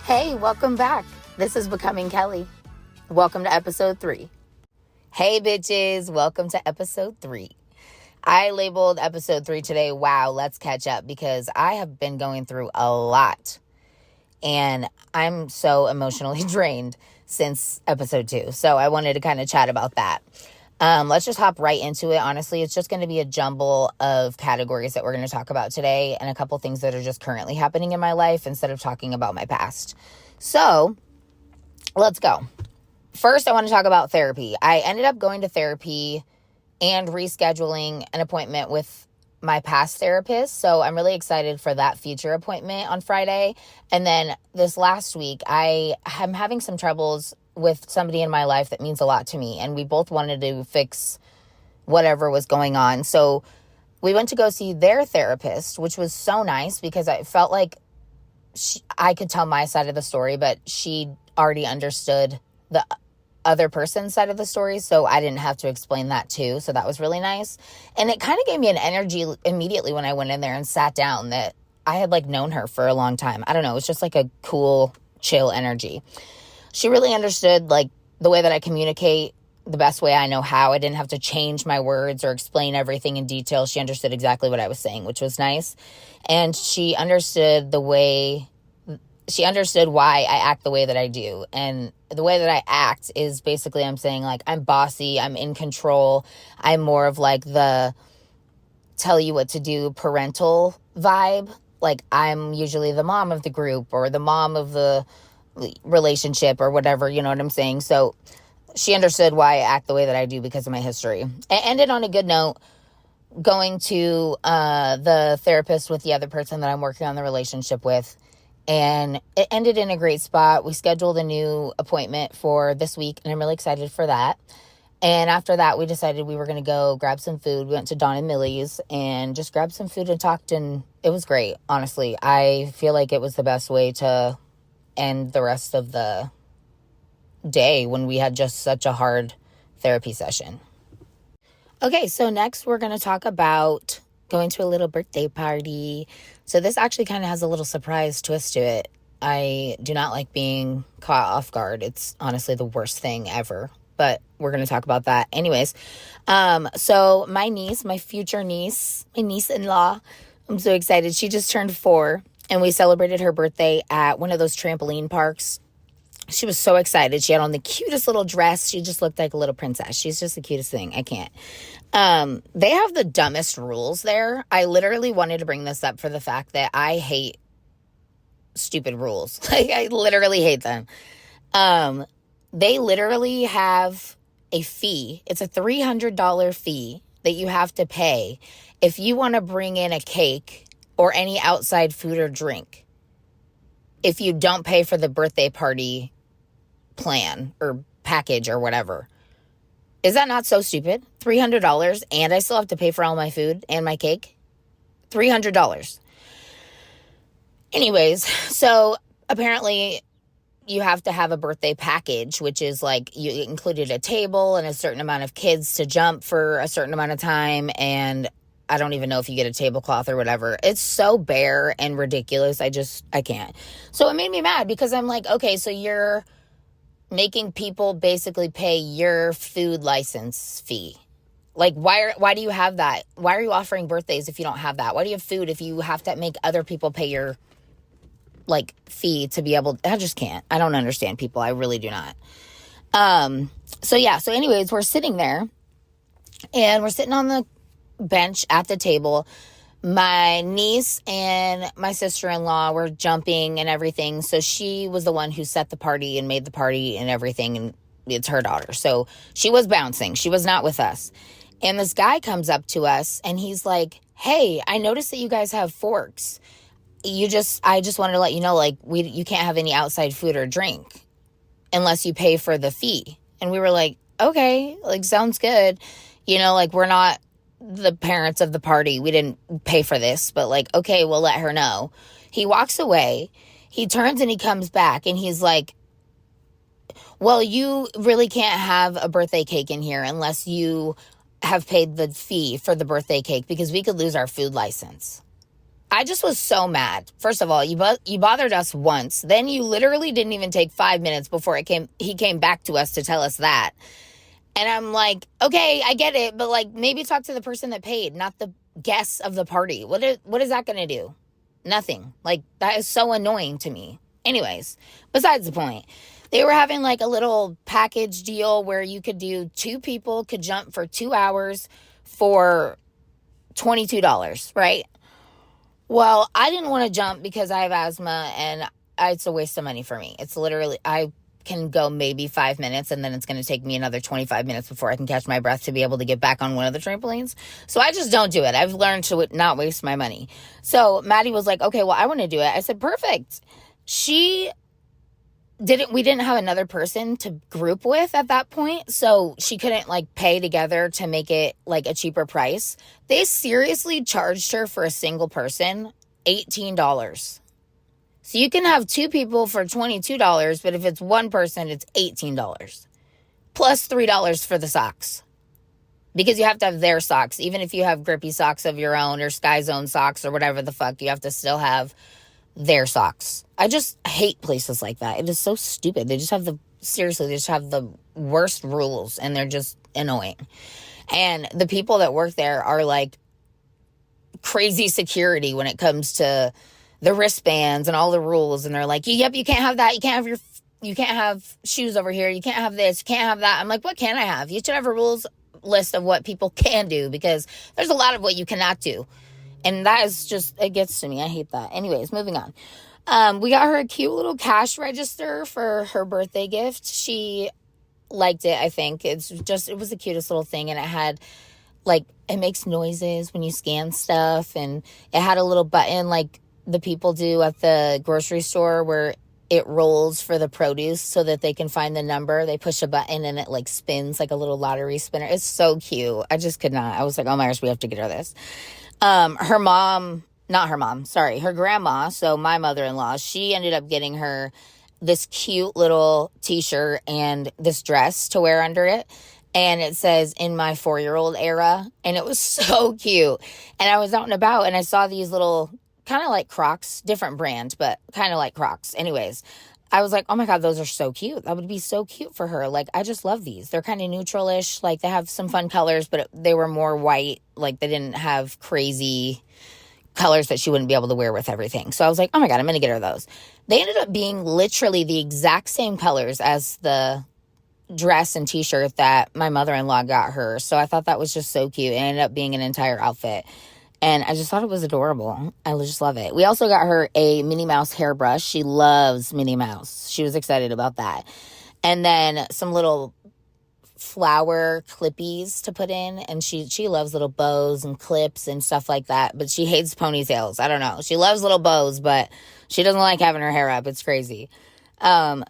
Hey, welcome back. This is Becoming Kelley. Welcome to episode 3. Hey, bitches. Welcome to episode 3. I labeled episode 3 today, wow, let's catch up, because I have been going through a lot. And I'm so emotionally drained since episode 2. So I wanted to kind of chat about that. Let's just hop right into it. Honestly, it's just going to be a jumble of categories that we're going to talk about today and a couple things that are just currently happening in my life instead of talking about my past. So let's go. First, I want to talk about therapy. I ended up going to therapy and rescheduling an appointment with my past therapist. So I'm really excited for that future appointment on Friday. And then this last week, I am having some troubles with somebody in my life that means a lot to me. And we both wanted to fix whatever was going on. So we went to go see their therapist, which was so nice because I felt like I could tell my side of the story, but she already understood the other person's side of the story, so I didn't have to explain that too. So that was really nice. And it kind of gave me an energy immediately when I went in there and sat down that I had known her for a long time. I don't know. It was just like a cool, chill energy. She really understood the way that I communicate the best way I know how. I didn't have to change my words or explain everything in detail. She understood exactly what I was saying, which was nice. And she understood why I act the way that I do. And the way that I act is basically I'm saying I'm bossy, I'm in control. I'm more of the tell you what to do parental vibe. I'm usually the mom of the group or the mom of the relationship or whatever, you know what I'm saying? So she understood why I act the way that I do because of my history. It ended on a good note, going to the therapist with the other person that I'm working on the relationship with. And it ended in a great spot. We scheduled a new appointment for this week, and I'm really excited for that. And after that, we decided we were going to go grab some food. We went to Don and Millie's and just grabbed some food and talked, and it was great, honestly. I feel like it was the best way to end the rest of the day when we had just such a hard therapy session. Okay, so next we're going to talk about going to a little birthday party. So this actually kind of has a little surprise twist to it. I do not like being caught off guard. It's honestly the worst thing ever, but we're going to talk about that anyways. So my niece, my future niece, my niece-in-law, I'm so excited. She just turned 4 and we celebrated her birthday at one of those trampoline parks. She was so excited. She had on the cutest little dress. She just looked like a little princess. She's just the cutest thing. I can't. They have the dumbest rules there. I literally wanted to bring this up for the fact that I hate stupid rules. I literally hate them. They literally have a fee. It's a $300 fee that you have to pay if you want to bring in a cake or any outside food or drink. If you don't pay for the birthday party plan or package or whatever. Is that not so stupid? $300 and I still have to pay for all my food and my cake? $300. Anyways, so apparently you have to have a birthday package, which is you included a table and a certain amount of kids to jump for a certain amount of time, and I don't even know if you get a tablecloth or whatever. It's so bare and ridiculous. I can't. So it made me mad because I'm okay, so you're making people basically pay your food license fee. Why do you have that? Why are you offering birthdays if you don't have that? Why do you have food if you have to make other people pay your fee to be able? I just can't. I don't understand people. I really do not. So anyways, we're sitting there and we're sitting on the bench at the table. My niece and my sister-in-law were jumping and everything. So she was the one who set the party and made the party and everything. And it's her daughter. So she was bouncing. She was not with us. And this guy comes up to us and he's like, hey, I noticed that you guys have forks. I just wanted to let you know, you can't have any outside food or drink unless you pay for the fee. And we were like, okay, sounds good. We're not the parents of the party. We didn't pay for this, but okay, we'll let her know. He walks away. He turns and he comes back and he's like, well, you really can't have a birthday cake in here unless you have paid the fee for the birthday cake because we could lose our food license. I just was so mad. First of all, you bothered us once. Then you literally didn't even take 5 minutes before he came back to us to tell us that. And I'm like, okay, I get it, but like maybe talk to the person that paid, not the guests of the party. What is that going to do? Nothing. Like, that is so annoying to me. Anyways, besides the point, they were having like a little package deal where you could do 2 people could jump for 2 hours for $22, right? Well, I didn't want to jump because I have asthma and it's a waste of money for me. It's literally, I can go maybe 5 minutes and then it's going to take me another 25 minutes before I can catch my breath to be able to get back on one of the trampolines. So I just don't do it. I've learned to not waste my money. So Maddie was like, okay, well, I want to do it. I said, perfect. We didn't have another person to group with at that point, so she couldn't like pay together to make it like a cheaper price. They seriously charged her for a single person $18. So you can have 2 people for $22, but if it's one person, it's $18 plus $3 for the socks, because you have to have their socks. Even if you have grippy socks of your own or Sky Zone socks or whatever the fuck, you have to still have their socks. I just hate places like that. It is so stupid. They just have the worst rules, and they're just annoying. And the people that work there are like crazy security when it comes to the wristbands and all the rules. And they're like, yep, you can't have that. You can't have shoes over here. You can't have this. You can't have that. I'm like, what can I have? You should have a rules list of what people can do, because there's a lot of what you cannot do. And that is just, it gets to me. I hate that. Anyways, moving on. We got her a cute little cash register for her birthday gift. She liked it, I think. It was the cutest little thing. And it had, like, it makes noises when you scan stuff. And it had a little button like the people do at the grocery store where it rolls for the produce so that they can find the number. They push a button and it, like, spins like a little lottery spinner. It's so cute. I just could not. I was like, oh my gosh, we have to get her this. Her grandma, so my mother-in-law, she ended up getting her this cute little t-shirt and this dress to wear under it. And it says, in my 4-year-old era. And it was so cute. And I was out and about and I saw these little, kind of like Crocs, different brand, but kind of like Crocs. Anyways, I was like, oh my God, those are so cute. That would be so cute for her. Like, I just love these. They're kind of neutral-ish. Like, they have some fun colors, but they were more white. Like, they didn't have crazy colors that she wouldn't be able to wear with everything. So I was like, oh my God, I'm going to get her those. They ended up being literally the exact same colors as the dress and t-shirt that my mother-in-law got her. So I thought that was just so cute. It ended up being an entire outfit. And I just thought it was adorable. I just love it. We also got her a Minnie Mouse hairbrush. She loves Minnie Mouse. She was excited about that. And then some little flower clippies to put in. And she loves little bows and clips and stuff like that. But she hates ponytails. I don't know. She loves little bows, but she doesn't like having her hair up. It's crazy. And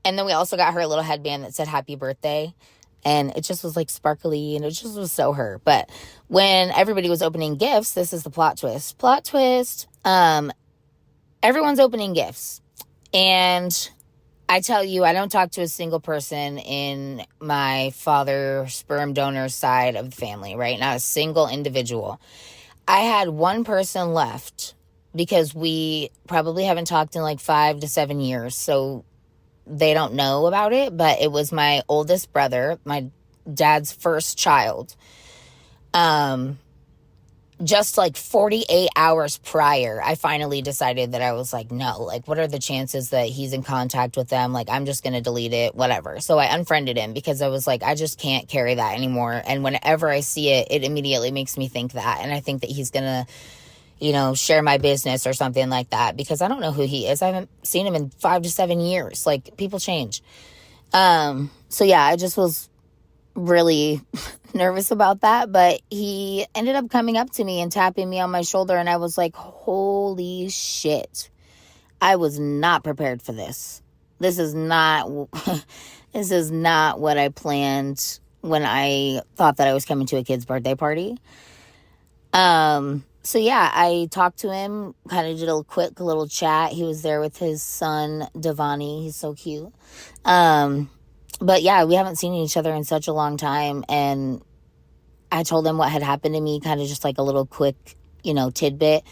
then we also got her a little headband that said happy birthday. And it just was like sparkly and it just was so her. But when everybody was opening gifts, this is the plot twist. Everyone's opening gifts. And I tell you, I don't talk to a single person in my father sperm donor side of the family, right? Not a single individual. I had one person left because we probably haven't talked in like 5 to 7 years. So they don't know about it, but it was my oldest brother, my dad's first child. Just like 48 hours prior, I finally decided that I was like, no, like, what are the chances that he's in contact with them? Like, I'm just going to delete it, whatever. So I unfriended him because I was like, I just can't carry that anymore. And whenever I see it, it immediately makes me think that. And I think that he's going to, share my business or something like that, because I don't know who he is. I haven't seen him in 5 to 7 years. Like, people change. So yeah, I just was really nervous about that, but he ended up coming up to me and tapping me on my shoulder, and I was like, holy shit. I was not prepared for this. This is not what I planned when I thought that I was coming to a kid's birthday party. So yeah, I talked to him, kind of did a quick little chat. He was there with his son, Devani. He's so cute. But yeah, we haven't seen each other in such a long time. And I told him what had happened to me, kind of just like a little quick, tidbit.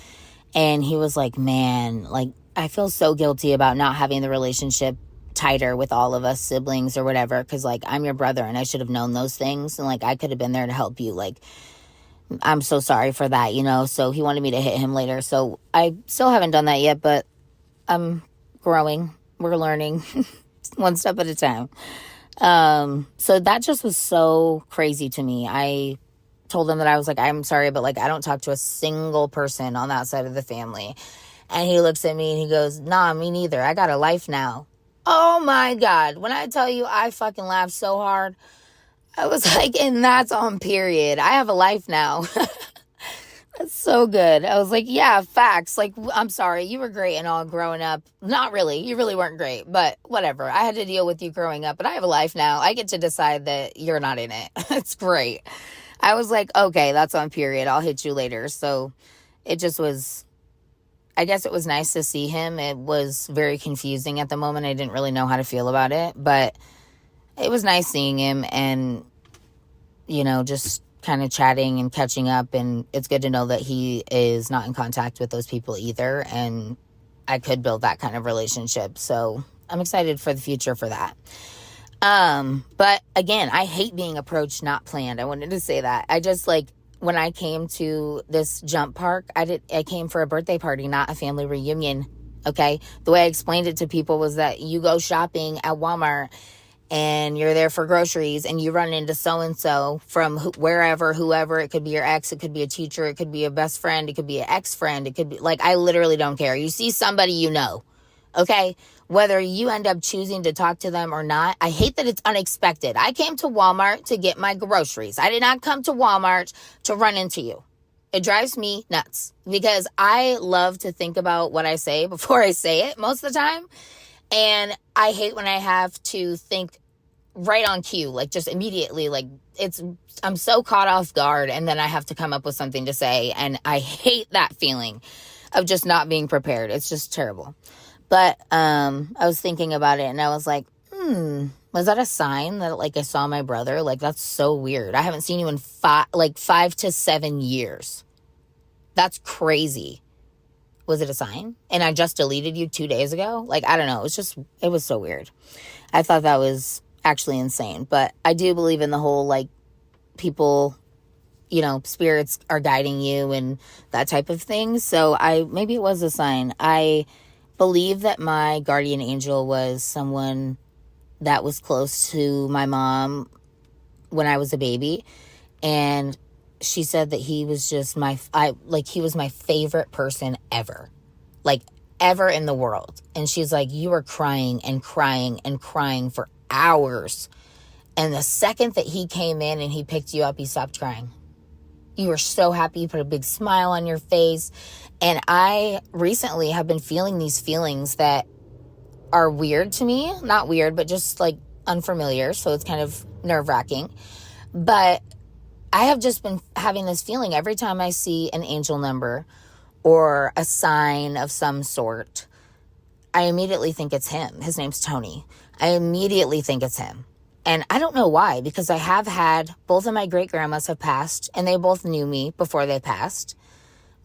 And he was like, man, like, I feel so guilty about not having the relationship tighter with all of us siblings or whatever, because, like, I'm your brother and I should have known those things, and, like, I could have been there to help you. Like, I'm so sorry for that, you know? So he wanted me to hit him later. So I still haven't done that yet, but I'm growing. We're learning one step at a time. So that just was so crazy to me. I told him that I was like, I'm sorry, but, like, I don't talk to a single person on that side of the family. And he looks at me and he goes, nah, me neither. I got a life now. Oh my God. When I tell you I fucking laughed so hard, I was like, and that's on period. I have a life now. That's so good. I was like, yeah, facts. Like, I'm sorry. You were great and all growing up. Not really. You really weren't great, but whatever. I had to deal with you growing up, but I have a life now. I get to decide that you're not in it. It's great. I was like, okay, that's on period. I'll hit you later. So it just was, I guess it was nice to see him. It was very confusing at the moment. I didn't really know how to feel about it, but it was nice seeing him and, you know, just kind of chatting and catching up. And it's good to know that he is not in contact with those people either. And I could build that kind of relationship. So I'm excited for the future for that. But again, I hate being approached not planned. I wanted to say that. I just, like, when I came to this jump park, I came for a birthday party, not a family reunion. Okay. The way I explained it to people was that you go shopping at Walmart and you're there for groceries and you run into so-and-so from wherever, whoever. It could be your ex, it could be a teacher, it could be a best friend, it could be an ex-friend, it could be, like, I literally don't care. You see somebody you know, okay? Whether you end up choosing to talk to them or not, I hate that it's unexpected. I came to Walmart to get my groceries. I did not come to Walmart to run into you. It drives me nuts because I love to think about what I say before I say it most of the time. And I hate when I have to think right on cue, like, just immediately, like, I'm so caught off guard and then I have to come up with something to say. And I hate that feeling of just not being prepared. It's just terrible. But I was thinking about it and I was like, was that a sign that, like, I saw my brother? Like, that's so weird. I haven't seen you in 5 to 7 years. That's crazy. Was it a sign? And I just deleted you 2 days ago? Like, I don't know. It was so weird. I thought that was actually insane. But I do believe in the whole, like, people, you know, spirits are guiding you and that type of thing. So maybe it was a sign. I believe that my guardian angel was someone that was close to my mom when I was a baby. And she said that he was just he was my favorite person ever. Like, ever in the world. And she's like, you were crying and crying and crying for hours. And the second that he came in and he picked you up, he stopped crying. You were so happy. You put a big smile on your face. And I recently have been feeling these feelings that are weird to me. Not weird, but just, like, unfamiliar. So it's kind of nerve-wracking. But I have just been having this feeling every time I see an angel number or a sign of some sort. I immediately think it's him. His name's Tony. I immediately think it's him. And I don't know why, because I have had, both of my great-grandmas have passed, and they both knew me before they passed.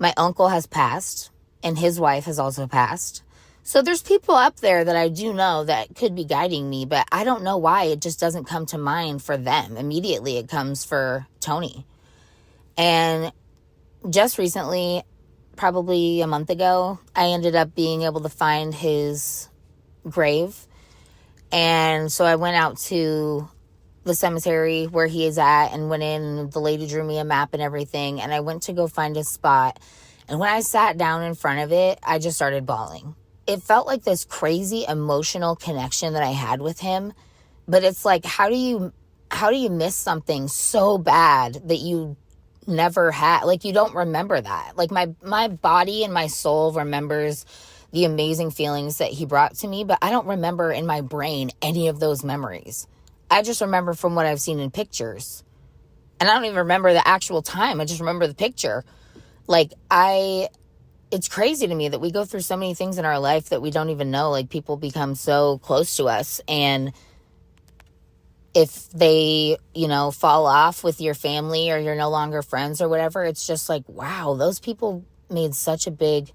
My uncle has passed, and his wife has also passed. So there's people up there that I do know that could be guiding me, but I don't know why it just doesn't come to mind for them. Immediately it comes for Tony. And just recently, probably a month ago, I ended up being able to find his grave. And so I went out to the cemetery where he is at and went in, and the lady drew me a map and everything. And I went to go find his spot. And when I sat down in front of it, I just started bawling. It felt like this crazy emotional connection that I had with him. But it's like, how do you miss something so bad that you never had? Like, you don't remember that. Like, my body and my soul remembers the amazing feelings that he brought to me, but I don't remember in my brain any of those memories. I just remember from what I've seen in pictures. And I don't even remember the actual time. I just remember the picture. Like, it's crazy to me that we go through so many things in our life that we don't even know. Like, people become so close to us, and if they, fall off with your family or you're no longer friends or whatever, it's just like, wow, those people made such a big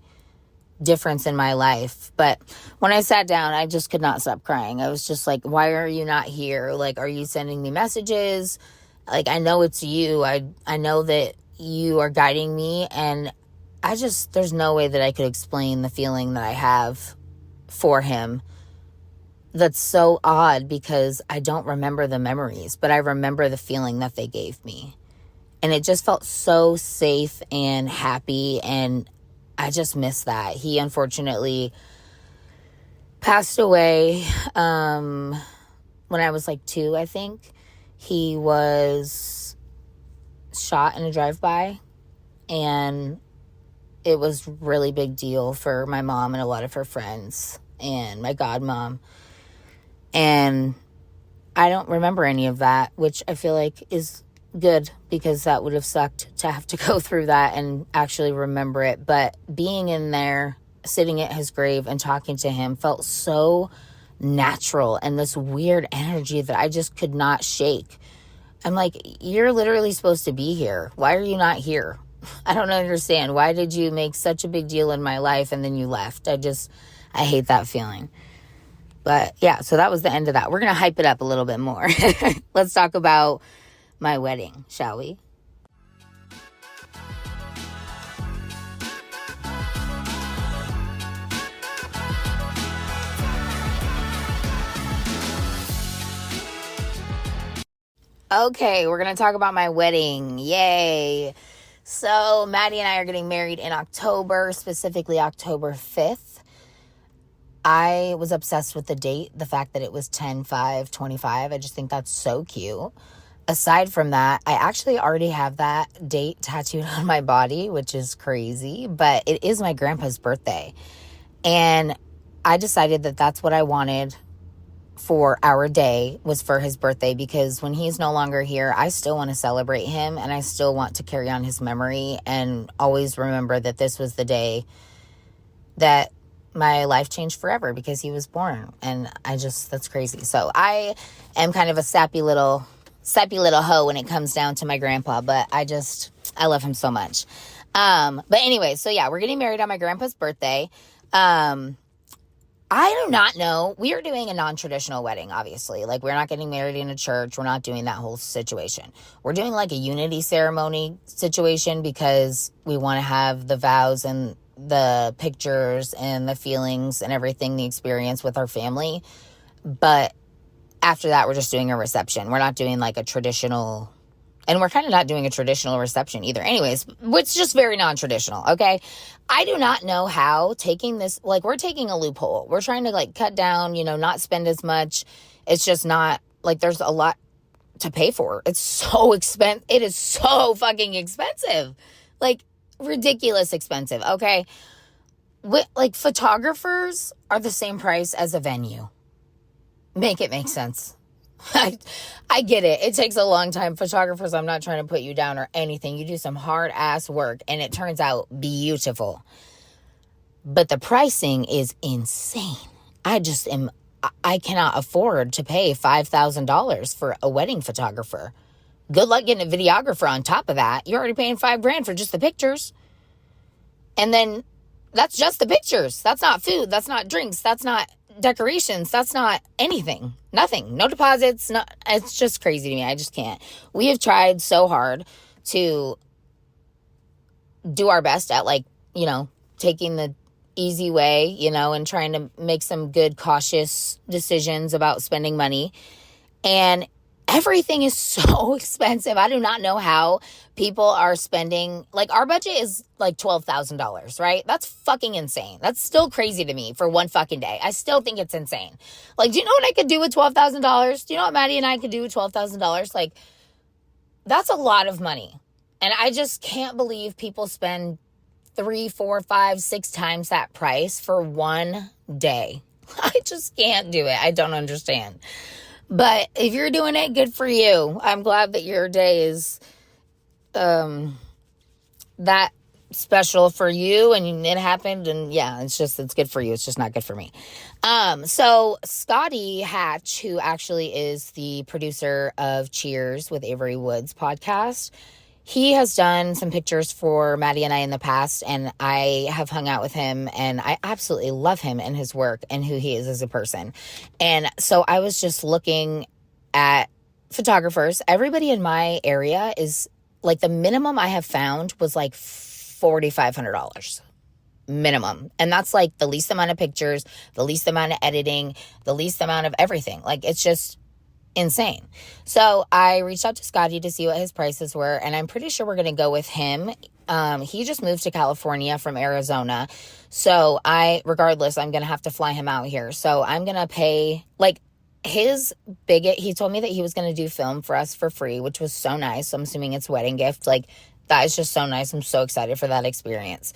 difference in my life. But when I sat down, I just could not stop crying. I was just like, why are you not here? Like, are you sending me messages? Like, I know it's you. I know that you are guiding me, and there's no way that I could explain the feeling that I have for him. That's so odd because I don't remember the memories, but I remember the feeling that they gave me. And it just felt so safe and happy, and I just miss that. He unfortunately passed away when I was like 2, I think. He was shot in a drive-by, and it was really big deal for my mom and a lot of her friends and my godmom. And I don't remember any of that, which I feel like is good, because that would have sucked to have to go through that and actually remember it. But being in there, sitting at his grave and talking to him felt so natural, and this weird energy that I just could not shake. I'm like, you're literally supposed to be here. Why are you not here? I don't understand. Why did you make such a big deal in my life and then you left? I hate that feeling. But yeah, so that was the end of that. We're going to hype it up a little bit more. Let's talk about my wedding, shall we? Okay, we're going to talk about my wedding. Yay. So Maddie and I are getting married in October, specifically October 5th. I was obsessed with the date, the fact that it was 10/5/25. I just think that's so cute. Aside from that, I actually already have that date tattooed on my body, which is crazy, but it is my grandpa's birthday. And I decided that that's what I wanted for our day, was for his birthday, because when he's no longer here, I still want to celebrate him, and I still want to carry on his memory and always remember that this was the day that my life changed forever, because he was born. And that's crazy. So I am kind of a sappy little hoe when it comes down to my grandpa, but I love him so much. But anyway, so yeah, we're getting married on my grandpa's birthday. I do not know. We are doing a non-traditional wedding, obviously. Like, we're not getting married in a church. We're not doing that whole situation. We're doing like a unity ceremony situation, because we want to have the vows and the pictures and the feelings and everything, the experience with our family. But after that, we're just doing a reception. We're not doing like a traditional, and we're kind of not doing a traditional reception either. Anyways, it's just very non-traditional, okay? I do not know how taking this, like, we're taking a loophole. We're trying to like cut down, not spend as much. It's just not, like, there's a lot to pay for. It's so expensive. It is so fucking expensive. Like, ridiculous expensive, okay? Like, photographers are the same price as a venue. Make it make sense. I get it. It takes a long time. Photographers, I'm not trying to put you down or anything. You do some hard ass work and it turns out beautiful. But the pricing is insane. I cannot afford to pay $5,000 for a wedding photographer. Good luck getting a videographer on top of that. You're already paying $5,000 for just the pictures. And then that's just the pictures. That's not food. That's not drinks. That's not decorations. That's not anything. Nothing. No deposits. It's just crazy to me. I just can't. We have tried so hard to do our best at, like, taking the easy way, and trying to make some good, cautious decisions about spending money. And everything is so expensive. I do not know how people are spending, like, our budget is like $12,000, right? That's fucking insane. That's still crazy to me for one fucking day. I still think it's insane. Like, do you know what I could do with $12,000? Do you know what Maddie and I could do with $12,000? Like, that's a lot of money. And I just can't believe people spend 3, 4, 5, 6 times that price for one day. I just can't do it. I don't understand. But if you're doing it, good for you. I'm glad that your day is that special for you and it happened. And yeah, it's good for you. It's just not good for me. So Scotty Hatch, who actually is the producer of Cheers with Avery Woods podcast, he has done some pictures for Maddie and I in the past, and I have hung out with him, and I absolutely love him and his work and who he is as a person. And so I was just looking at photographers. Everybody in my area is like, the minimum I have found was like $4,500 minimum. And that's like the least amount of pictures, the least amount of editing, the least amount of everything. Like, it's just insane. So I reached out to Scotty to see what his prices were, and I'm pretty sure we're going to go with him. He just moved to California from Arizona. So regardless, I'm going to have to fly him out here. So I'm going to pay, like, he told me that he was going to do film for us for free, which was so nice. So I'm assuming it's wedding gift. Like, that is just so nice. I'm so excited for that experience.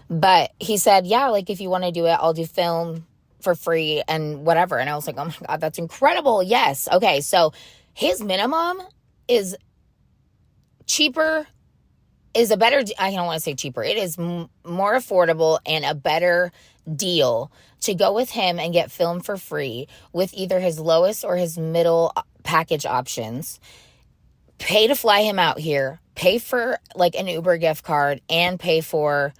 But he said, yeah, like, if you want to do it, I'll do film for free and whatever. And I was like, oh my God, that's incredible. Yes. Okay. So his minimum is cheaper, is a better, I don't want to say cheaper. It is more affordable and a better deal to go with him and get film for free with either his lowest or his middle package options. Pay to fly him out here, pay for like an Uber gift card, and pay for,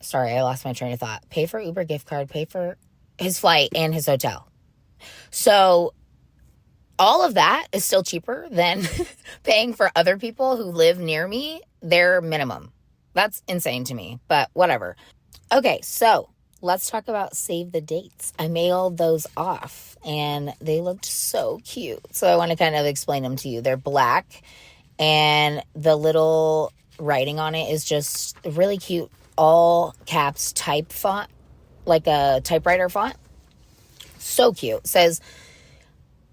sorry, I lost my train of thought. Pay for Uber gift card, pay for his flight and his hotel. So all of that is still cheaper than paying for other people who live near me their minimum. That's insane to me, but whatever. Okay, so let's talk about save the dates. I mailed those off and they looked so cute. So I want to kind of explain them to you. They're black and the little writing on it is just really cute, all caps type font, like a typewriter font. So cute. It says,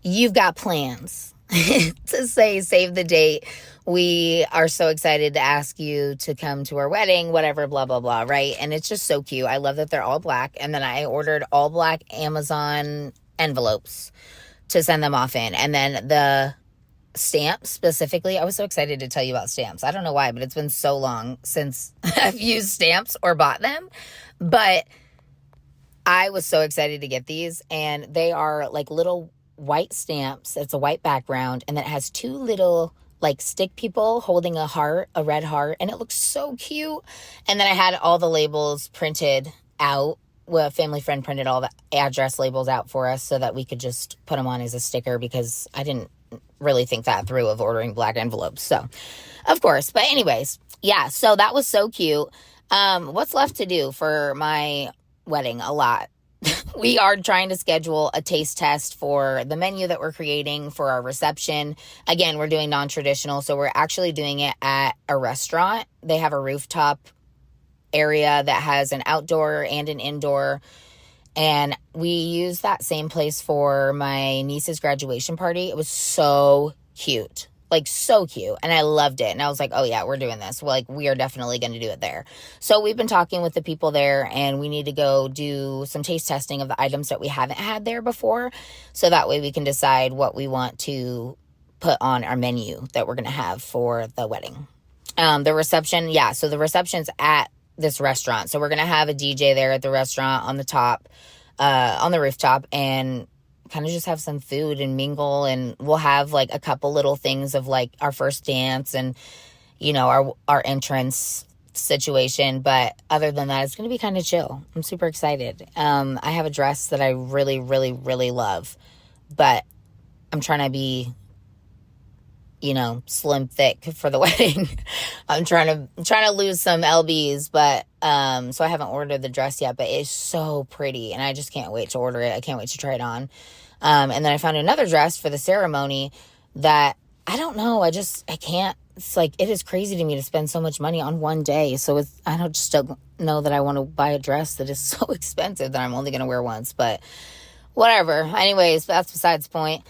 "You've got plans." To say save the date. We are so excited to ask you to come to our wedding, whatever, blah, blah, blah, right? And it's just so cute. I love that they're all black. And then I ordered all black Amazon envelopes to send them off in. And then the stamps specifically, I was so excited to tell you about stamps. I don't know why, but it's been so long since I've used stamps or bought them. But I was so excited to get these. And they are like little white stamps. It's a white background. And then it has two little like stick people holding a heart, a red heart. And it looks so cute. And then I had all the labels printed out. Well, a family friend printed all the address labels out for us so that we could just put them on as a sticker, because I didn't really think that through of ordering black envelopes. So, of course. But anyways, yeah, so that was so cute. What's left to do for my wedding? A lot. We are trying to schedule a taste test for the menu that we're creating for our reception. Again, we're doing non-traditional, so we're actually doing it at a restaurant. They have a rooftop area that has an outdoor and an indoor. And we used that same place for my niece's graduation party. It was so cute. Like, so cute. And I loved it. And I was like, oh yeah, we're doing this. Like, we are definitely going to do it there. So we've been talking with the people there, and we need to go do some taste testing of the items that we haven't had there before. So that way we can decide what we want to put on our menu that we're going to have for the wedding. The reception, yeah. So the reception's at this restaurant. So we're going to have a DJ there at the restaurant on the top, on the rooftop, and kind of just have some food and mingle. And we'll have like a couple little things of like our first dance and, you know, our entrance situation. But other than that, it's going to be kind of chill. I'm super excited. I have a dress that I really, really, really love, but I'm trying to be, you know, slim thick for the wedding. I'm trying to lose some lbs, but so I haven't ordered the dress yet, but it's so pretty and I just can't wait to order it. I can't wait to try it on. And then I found another dress for the ceremony that I don't know. I can't. It's like, it is crazy to me to spend so much money on one day. So I don't know that I want to buy a dress that is so expensive that I'm only going to wear once, but whatever. Anyways, that's besides the point.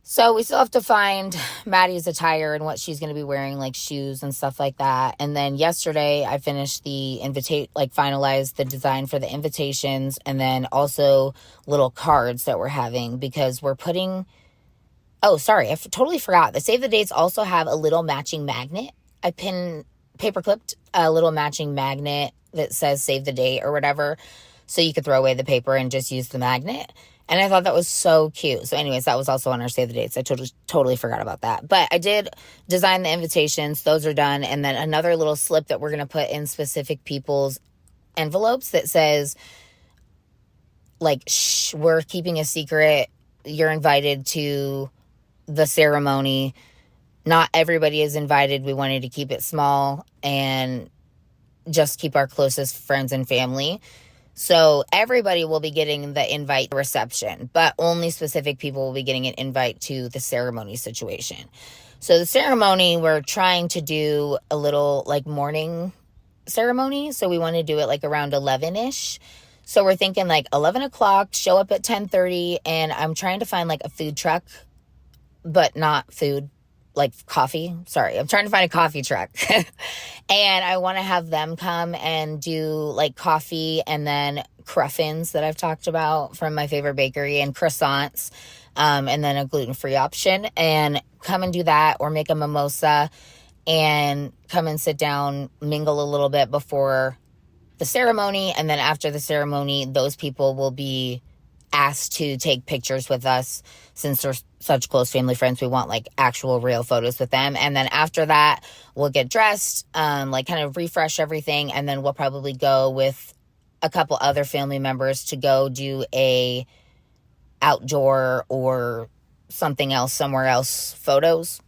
So we still have to find Maddie's attire and what she's going to be wearing, like shoes and stuff like that. And then yesterday I finished finalized the design for the invitations, and then also little cards that we're having, because we're putting, oh, sorry, I totally forgot. The Save the Dates also have a little matching magnet. I paper clipped a little matching magnet that says Save the Date or whatever. So you could throw away the paper and just use the magnet. And I thought that was so cute. So anyways, that was also on our save the dates. I totally forgot about that. But I did design the invitations. Those are done. And then another little slip that we're going to put in specific people's envelopes that says, like, shh, we're keeping a secret. You're invited to the ceremony. Not everybody is invited. We wanted to keep it small and just keep our closest friends and family. So everybody will be getting the invite reception, but only specific people will be getting an invite to the ceremony situation. So the ceremony, we're trying to do a little like morning ceremony. So we want to do it like around 11-ish. So we're thinking like 11 o'clock, show up at 10:30, and I'm trying to find like a food truck, but not food, like coffee. Sorry, I'm trying to find a coffee truck. And I want to have them come and do like coffee and then cruffins that I've talked about from my favorite bakery, and croissants, and then a gluten-free option, and come and do that, or make a mimosa and come and sit down, mingle a little bit before the ceremony. And then after the ceremony, those people will be asked to take pictures with us. Since we're such close family friends, we want like actual real photos with them. And then after that, we'll get dressed, like kind of refresh everything. And then we'll probably go with a couple other family members to go do a outdoor or something else, somewhere else photos.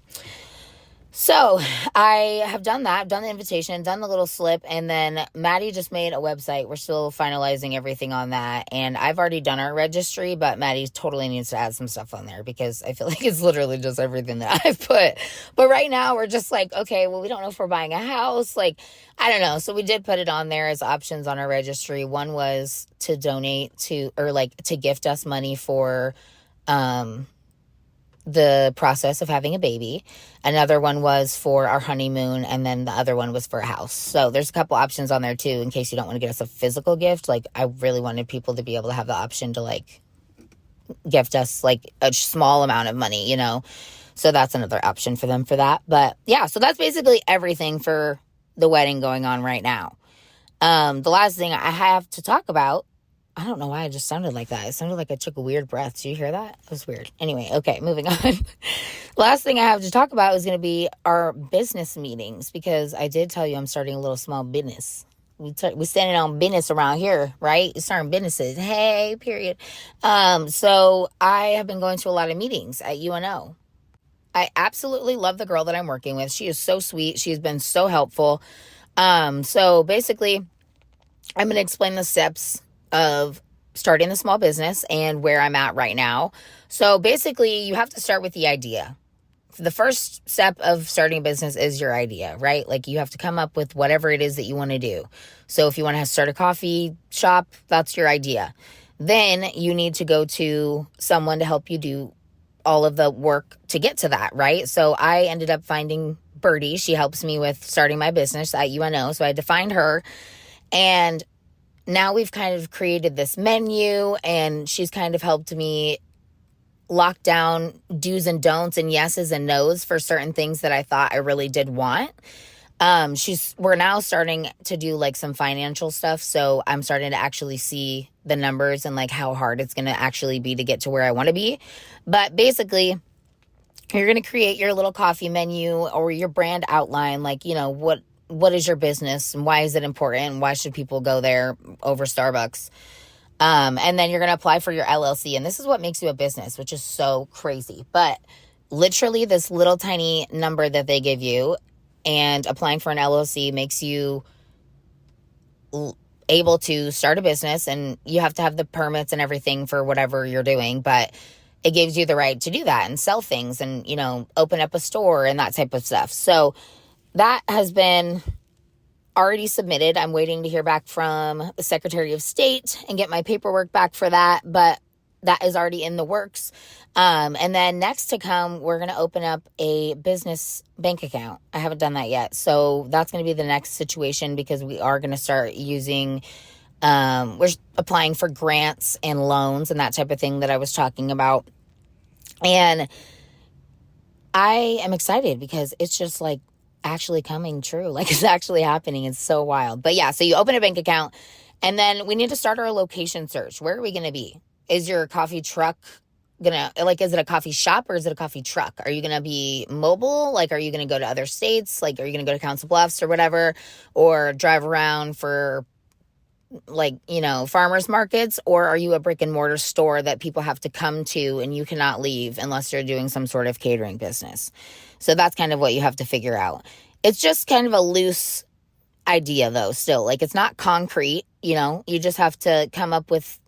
So I have done that. I've done the invitation, done the little slip, and then Maddie just made a website. We're still finalizing everything on that, and I've already done our registry, but Maddie totally needs to add some stuff on there because I feel like it's literally just everything that I've put. But right now we're just like, okay, well, we don't know if we're buying a house. Like, I don't know. So we did put it on there as options on our registry. One was to donate to, or like to gift us money for, the process of having a baby. Another one was for our honeymoon, and then the other one was for a house. So there's a couple options on there too, in case you don't want to get us a physical gift. Like, I really wanted people to be able to have the option to like gift us like a small amount of money, you know? So that's another option for them for that. But yeah, so that's basically everything for the wedding going on right now. The last thing I have to talk about, I don't know why I just sounded like that. It sounded like I took a weird breath. Did you hear that? It was weird. Anyway, okay, moving on. Last thing I have to talk about is going to be our business meetings, because I did tell you I'm starting a little small business. We standing on business around here, right? You're starting businesses. Hey, period. So I have been going to a lot of meetings at UNO. I absolutely love the girl that I'm working with. She is so sweet. She's been so helpful. So basically, I'm going to explain the steps of starting the small business and where I'm at right now. So basically, you have to start with the idea. The first step of starting a business is your idea, right? Like, you have to come up with whatever it is that you want to do. So if you want to start a coffee shop, that's your idea. Then you need to go to someone to help you do all of the work to get to that, right? So I ended up finding Birdie. She helps me with starting my business at UNO. So I had to find her. And now we've kind of created this menu, and she's kind of helped me lock down do's and don'ts and yeses and nos for certain things that I thought I really did want. We're now starting to do like some financial stuff. So I'm starting to actually see the numbers and like how hard it's going to actually be to get to where I want to be. But basically, you're going to create your little coffee menu or your brand outline. Like, you know, what is your business and why is it important? Why should people go there over Starbucks? And then you're going to apply for your LLC. And this is what makes you a business, which is so crazy. But literally this little tiny number that they give you, and applying for an LLC makes you able to start a business, and you have to have the permits and everything for whatever you're doing. But it gives you the right to do that and sell things and, you know, open up a store and that type of stuff. So that has been already submitted. I'm waiting to hear back from the Secretary of State and get my paperwork back for that, but that is already in the works. And then next to come, we're going to open up a business bank account. I haven't done that yet. So that's going to be the next situation, because we are going to start using, we're applying for grants and loans and that type of thing that I was talking about. And I am excited because it's just like actually coming true. Like, it's actually happening. It's so wild. But yeah, so you open a bank account, and then we need to start our location search. Where are we going to be? is your coffee truck is it a coffee shop or is it a coffee truck? Are you gonna be mobile? Like, are you gonna go to other states? Like, are you gonna go to Council Bluffs or whatever, or drive around for farmers markets? Or are you a brick and mortar store that people have to come to and you cannot leave unless you're doing some sort of catering business? So that's kind of what you have to figure out. It's just kind of a loose idea though, still. Like, it's not concrete, you just have to come up with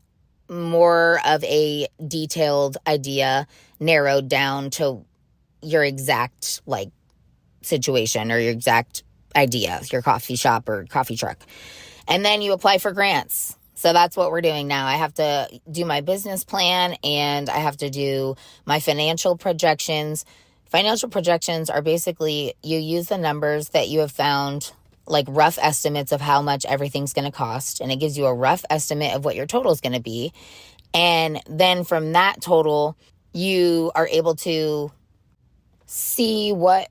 more of a detailed idea narrowed down to your exact situation or your exact idea, your coffee shop or coffee truck. And then you apply for grants. So that's what we're doing now. I have to do my business plan and I have to do my financial projections. Financial projections are basically you use the numbers that you have found, like rough estimates of how much everything's going to cost. And it gives you a rough estimate of what your total is going to be. And then from that total, you are able to see what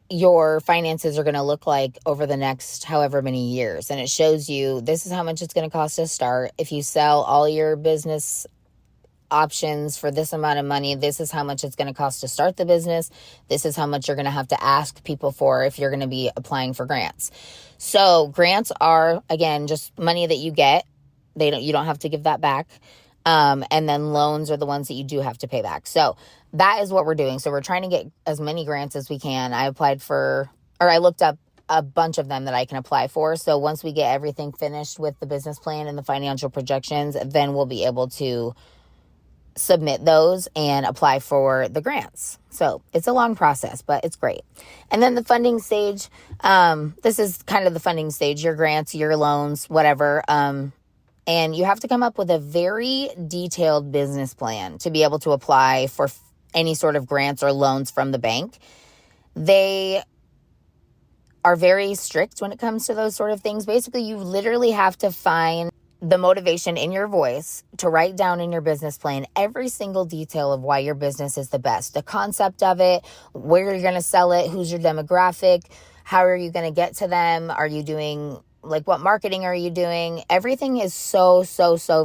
your finances are going to look like over the next however many years. And it shows you this is how much it's going to cost to start. If you sell all your business options for this amount of money, this is how much it's going to cost to start the business. This is how much you're going to have to ask people for if you're going to be applying for grants. So grants are, again, just money that you get. You don't have to give that back. And then loans are the ones that you do have to pay back. So that is what we're doing. So we're trying to get as many grants as we can. I looked up a bunch of them that I can apply for. So once we get everything finished with the business plan and the financial projections, then we'll be able to submit those and apply for the grants. So it's a long process, but it's great. And then the funding stage, this is kind of the funding stage, your grants, your loans, whatever. And you have to come up with a very detailed business plan to be able to apply for any sort of grants or loans from the bank. They are very strict when it comes to those sort of things. Basically, you literally have to find the motivation in your voice to write down in your business plan every single detail of why your business is the best, the concept of it, where you're going to sell it, who's your demographic, how are you going to get to them, are you doing, what marketing are you doing? Everything is so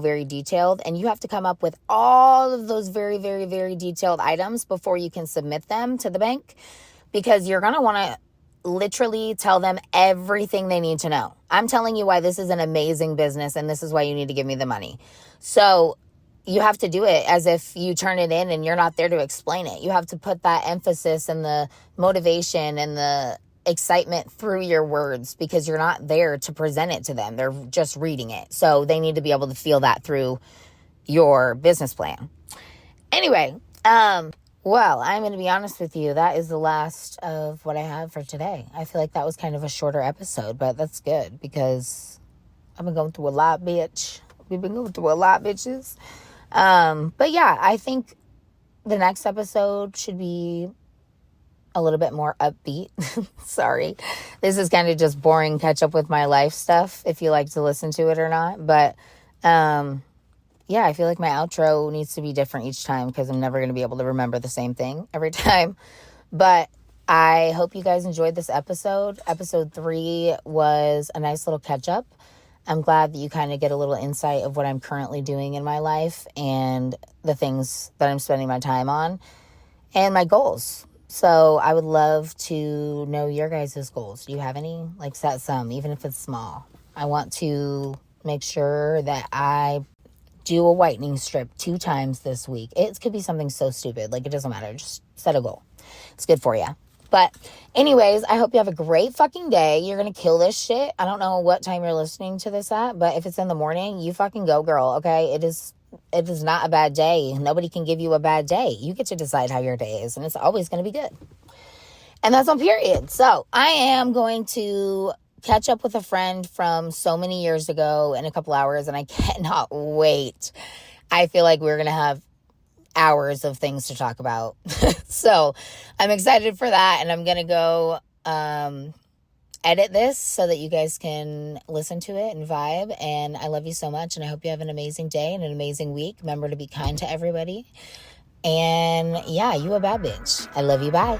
very detailed, and you have to come up with all of those very, very, very detailed items before you can submit them to the bank, because you're going to want to literally tell them everything they need to know. I'm telling you why this is an amazing business and this is why you need to give me the money. So you have to do it as if you turn it in and you're not there to explain it. You have to put that emphasis and the motivation and the excitement through your words, because you're not there to present it to them. They're just reading it. So they need to be able to feel that through your business plan. Anyway, well, I'm going to be honest with you. That is the last of what I have for today. I feel like that was kind of a shorter episode, but that's good because I've been going through a lot, bitch. We've been going through a lot, bitches. But yeah, I think the next episode should be a little bit more upbeat. Sorry. This is kind of just boring catch up with my life stuff, if you like to listen to it or not. But, yeah, I feel like my outro needs to be different each time because I'm never going to be able to remember the same thing every time. But I hope you guys enjoyed this episode. Episode 3 was a nice little catch up. I'm glad that you kind of get a little insight of what I'm currently doing in my life and the things that I'm spending my time on and my goals. So I would love to know your guys' goals. Do you have any? Set some, even if it's small. I want to make sure that I do a whitening strip 2 times this week. It could be something so stupid. It doesn't matter. Just set a goal. It's good for you. But anyways, I hope you have a great fucking day. You're going to kill this shit. I don't know what time you're listening to this at, but if it's in the morning, you fucking go, girl. Okay. It is not a bad day. Nobody can give you a bad day. You get to decide how your day is, and it's always going to be good. And that's on period. So I am going to catch up with a friend from so many years ago in a couple hours, and I cannot wait. I feel like we're going to have hours of things to talk about. So I'm excited for that, and I'm going to go edit this so that you guys can listen to it and vibe. And I love you so much, and I hope you have an amazing day and an amazing week. Remember to be kind to everybody. And yeah, you a bad bitch. I love you. Bye.